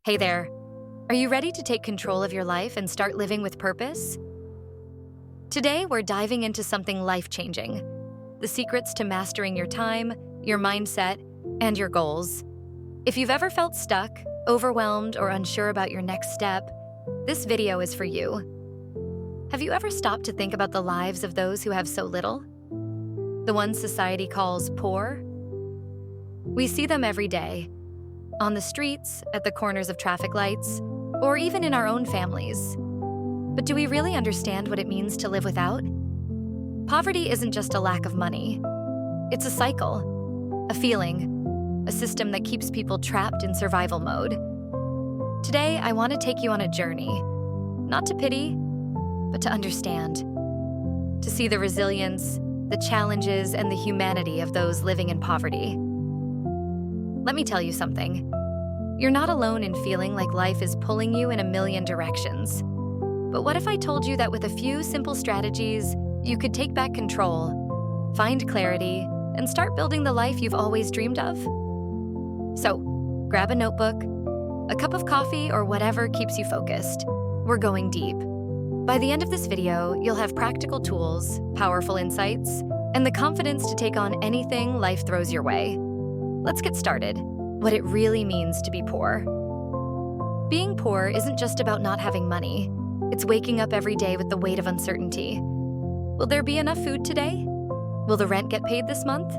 Hey there. Are you ready to take control of your life and start living with purpose? Today, we're diving into something life-changing: the secrets to mastering your time, your mindset, and your goals. If you've ever felt stuck, overwhelmed, or unsure about your next step, this video is for you. Have you ever stopped to think about the lives of those who have so little? The ones society calls poor? We see them every day, on the streets, at the corners of traffic lights, or even in our own families. But do we really understand what it means to live without? Poverty isn't just a lack of money. It's a cycle, a feeling, a system that keeps people trapped in survival mode. Today, I want to take you on a journey, not to pity, but to understand, to see the resilience, the challenges, and the humanity of those living in poverty. Let me tell you something. You're not alone in feeling like life is pulling you in a million directions. But what if I told you that with a few simple strategies, you could take back control, find clarity, and start building the life you've always dreamed of? So, grab a notebook, a cup of coffee, or whatever keeps you focused. We're going deep. By the end of this video, you'll have practical tools, powerful insights, and the confidence to take on anything life throws your way. Let's get started. What it really means to be poor. Being poor isn't just about not having money. It's waking up every day with the weight of uncertainty. Will there be enough food today? Will the rent get paid this month?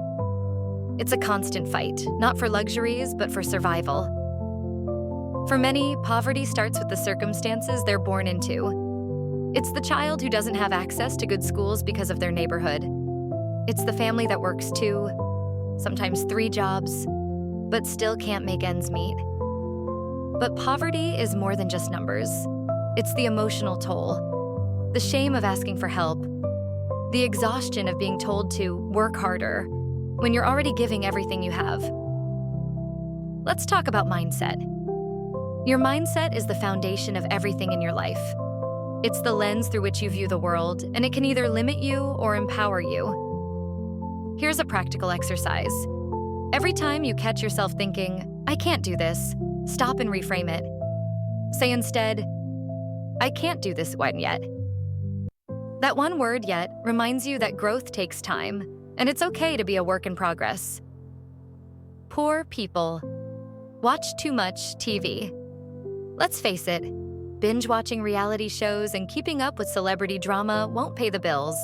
It's a constant fight, not for luxuries, but for survival. For many, poverty starts with the circumstances they're born into. It's the child who doesn't have access to good schools because of their neighborhood. It's the family that works 2, sometimes 3 jobs, but still can't make ends meet. But poverty is more than just numbers. It's the emotional toll, the shame of asking for help, the exhaustion of being told to work harder when you're already giving everything you have. Let's talk about mindset. Your mindset is the foundation of everything in your life. It's the lens through which you view the world, and it can either limit you or empower you. Here's a practical exercise. Every time you catch yourself thinking, "I can't do this," stop and reframe it. Say instead, "I can't do this one yet." That one word, "yet," reminds you that growth takes time, and it's okay to be a work in progress. Poor people watch too much TV. Let's face it, binge-watching reality shows and keeping up with celebrity drama won't pay the bills.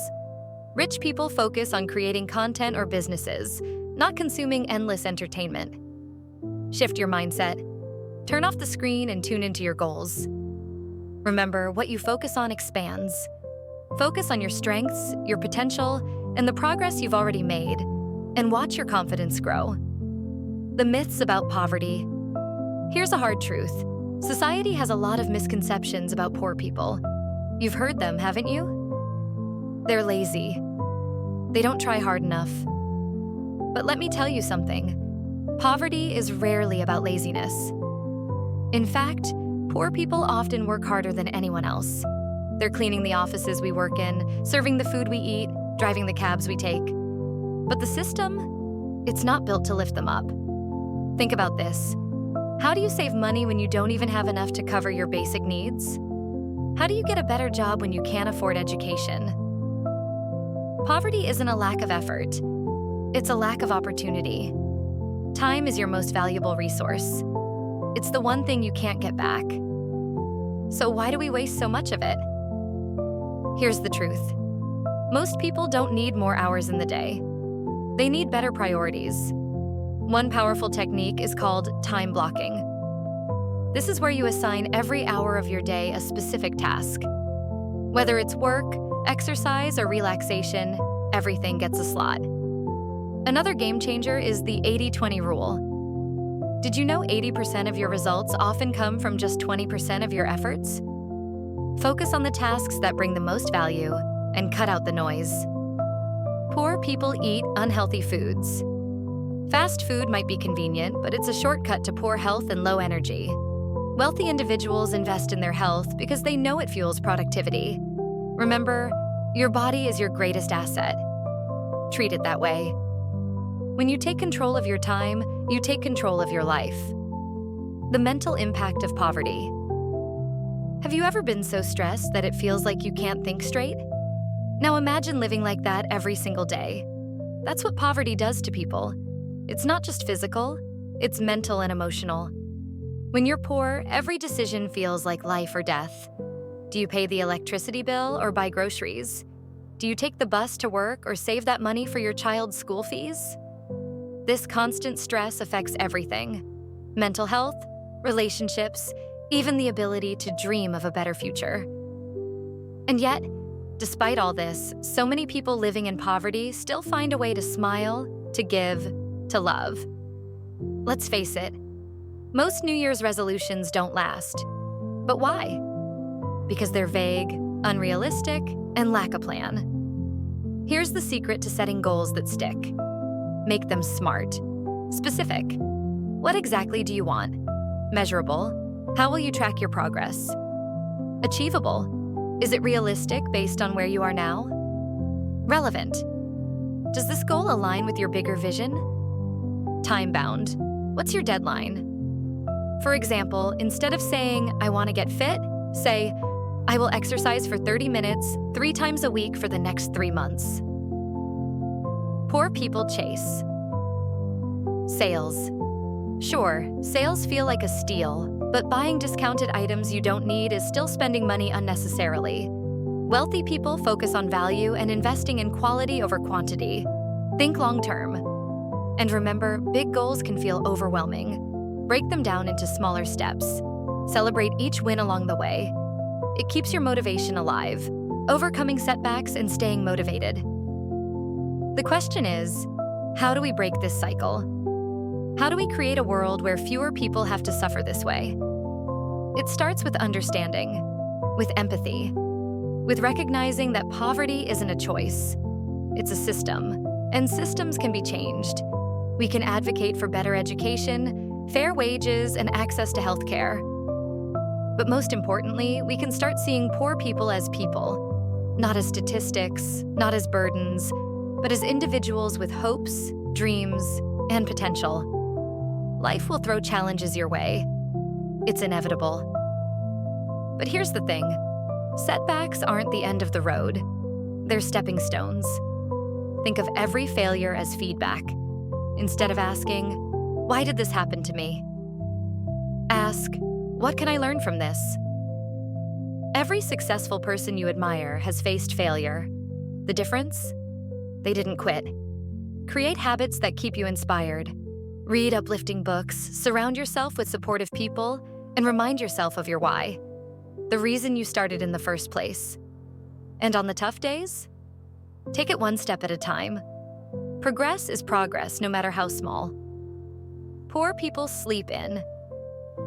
Rich people focus on creating content or businesses, not consuming endless entertainment. Shift your mindset. Turn off the screen and tune into your goals. Remember, what you focus on expands. Focus on your strengths, your potential, and the progress you've already made, and watch your confidence grow. The myths about poverty. Here's a hard truth. Society has a lot of misconceptions about poor people. You've heard them, haven't you? They're lazy. They don't try hard enough. But let me tell you something. Poverty is rarely about laziness. In fact, poor people often work harder than anyone else. They're cleaning the offices we work in, serving the food we eat, driving the cabs we take. But the system, it's not built to lift them up. Think about this. How do you save money when you don't even have enough to cover your basic needs? How do you get a better job when you can't afford education? Poverty isn't a lack of effort. It's a lack of opportunity. Time is your most valuable resource. It's the one thing you can't get back. So why do we waste so much of it? Here's the truth. Most people don't need more hours in the day. They need better priorities. One powerful technique is called time blocking. This is where you assign every hour of your day a specific task. Whether it's work, exercise, or relaxation, everything gets a slot. Another game changer is the 80-20 rule. Did you know 80% of your results often come from just 20% of your efforts? Focus on the tasks that bring the most value and cut out the noise. Poor people eat unhealthy foods. Fast food might be convenient, but it's a shortcut to poor health and low energy. Wealthy individuals invest in their health because they know it fuels productivity. Remember, your body is your greatest asset. Treat it that way. When you take control of your time, you take control of your life. The mental impact of poverty. Have you ever been so stressed that it feels like you can't think straight? Now imagine living like that every single day. That's what poverty does to people. It's not just physical, it's mental and emotional. When you're poor, every decision feels like life or death. Do you pay the electricity bill or buy groceries? Do you take the bus to work or save that money for your child's school fees? This constant stress affects everything: mental health, relationships, even the ability to dream of a better future. And yet, despite all this, so many people living in poverty still find a way to smile, to give, to love. Let's face it, most New Year's resolutions don't last. But why? Because they're vague, unrealistic, and lack a plan. Here's the secret to setting goals that stick. Make them smart. Specific. What exactly do you want? Measurable. How will you track your progress? Achievable. Is it realistic based on where you are now? Relevant. Does this goal align with your bigger vision? Time-bound. What's your deadline? For example, instead of saying, "I want to get fit," say, "I will exercise for 30 minutes, 3 times a week for the next 3 months." Poor people chase. Sales. Sure, sales feel like a steal, but buying discounted items you don't need is still spending money unnecessarily. Wealthy people focus on value and investing in quality over quantity. Think long-term. And remember, big goals can feel overwhelming. Break them down into smaller steps. Celebrate each win along the way. It keeps your motivation alive, overcoming setbacks and staying motivated. The question is, how do we break this cycle? How do we create a world where fewer people have to suffer this way? It starts with understanding, with empathy, with recognizing that poverty isn't a choice. It's a system, and systems can be changed. We can advocate for better education, fair wages, and access to health care. But most importantly, we can start seeing poor people as people, not as statistics, not as burdens, but as individuals with hopes, dreams, and potential. Life will throw challenges your way. It's inevitable. But here's the thing. Setbacks aren't the end of the road. They're stepping stones. Think of every failure as feedback. Instead of asking, "Why did this happen to me?" ask, "What can I learn from this?" Every successful person you admire has faced failure. The difference? They didn't quit. Create habits that keep you inspired. Read uplifting books, surround yourself with supportive people, and remind yourself of your why. The reason you started in the first place. And on the tough days? Take it one step at a time. Progress is progress, no matter how small. Poor people sleep in.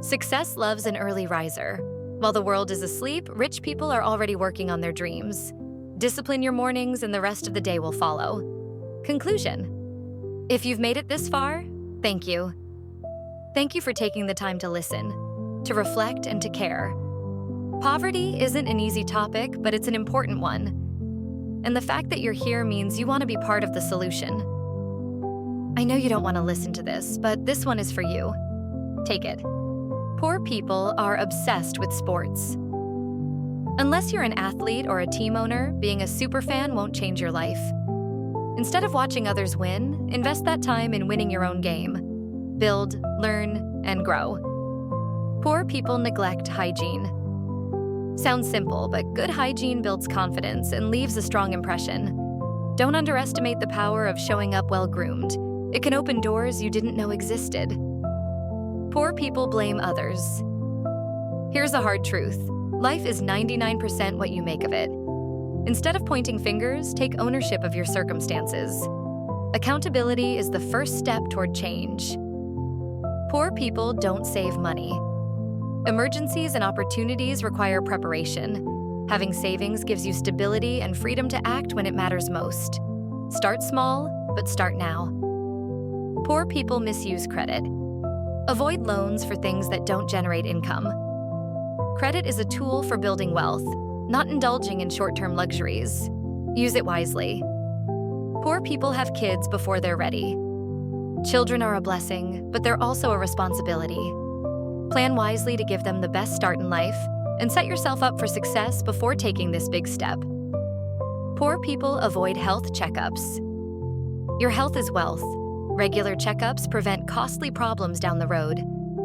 Success loves an early riser. While the world is asleep, rich people are already working on their dreams. Discipline your mornings and the rest of the day will follow. Conclusion. If you've made it this far, thank you. Thank you for taking the time to listen, to reflect, and to care. Poverty isn't an easy topic, but it's an important one. And the fact that you're here means you want to be part of the solution. I know you don't want to listen to this, but this one is for you. Take it. Poor people are obsessed with sports. Unless you're an athlete or a team owner, being a superfan won't change your life. Instead of watching others win, invest that time in winning your own game. Build, learn, and grow. Poor people neglect hygiene. Sounds simple, but good hygiene builds confidence and leaves a strong impression. Don't underestimate the power of showing up well-groomed. It can open doors you didn't know existed. Poor people blame others. Here's a hard truth. Life is 99% what you make of it. Instead of pointing fingers, take ownership of your circumstances. Accountability is the first step toward change. Poor people don't save money. Emergencies and opportunities require preparation. Having savings gives you stability and freedom to act when it matters most. Start small, but start now. Poor people misuse credit. Avoid loans for things that don't generate income. Credit is a tool for building wealth, not indulging in short-term luxuries. Use it wisely. Poor people have kids before they're ready. Children are a blessing, but they're also a responsibility. Plan wisely to give them the best start in life and set yourself up for success before taking this big step. Poor people avoid health checkups. Your health is wealth. Regular checkups prevent costly problems down the road.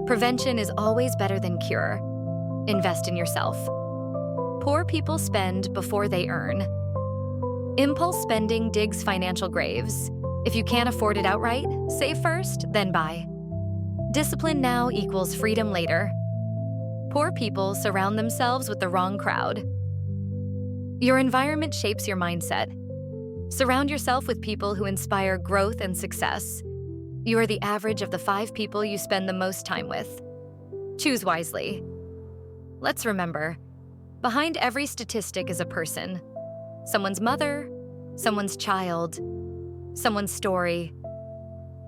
Prevention is always better than cure. Invest in yourself. Poor people spend before they earn. Impulse spending digs financial graves. If you can't afford it outright, save first, then buy. Discipline now equals freedom later. Poor people surround themselves with the wrong crowd. Your environment shapes your mindset. Surround yourself with people who inspire growth and success. You are the average of the 5 people you spend the most time with. Choose wisely. Let's remember, behind every statistic is a person. Someone's mother, someone's child, someone's story.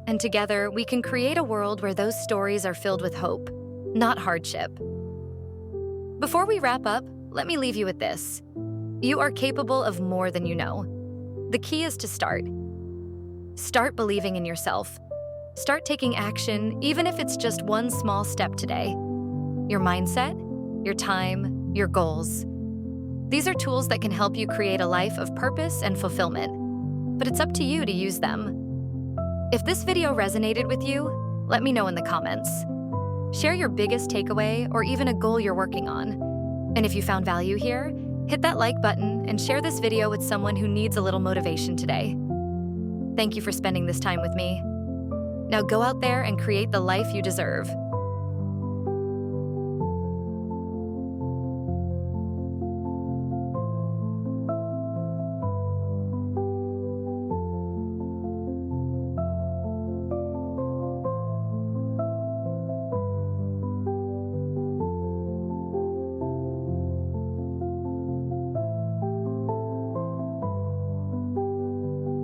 And together, we can create a world where those stories are filled with hope, not hardship. Before we wrap up, let me leave you with this. You are capable of more than you know. The key is to start. Start believing in yourself. Start taking action, even if it's just one small step today. Your mindset, your time, your goals. These are tools that can help you create a life of purpose and fulfillment, but it's up to you to use them. If this video resonated with you, let me know in the comments. Share your biggest takeaway or even a goal you're working on. And if you found value here, hit that like button and share this video with someone who needs a little motivation today. Thank you for spending this time with me. Now go out there and create the life you deserve.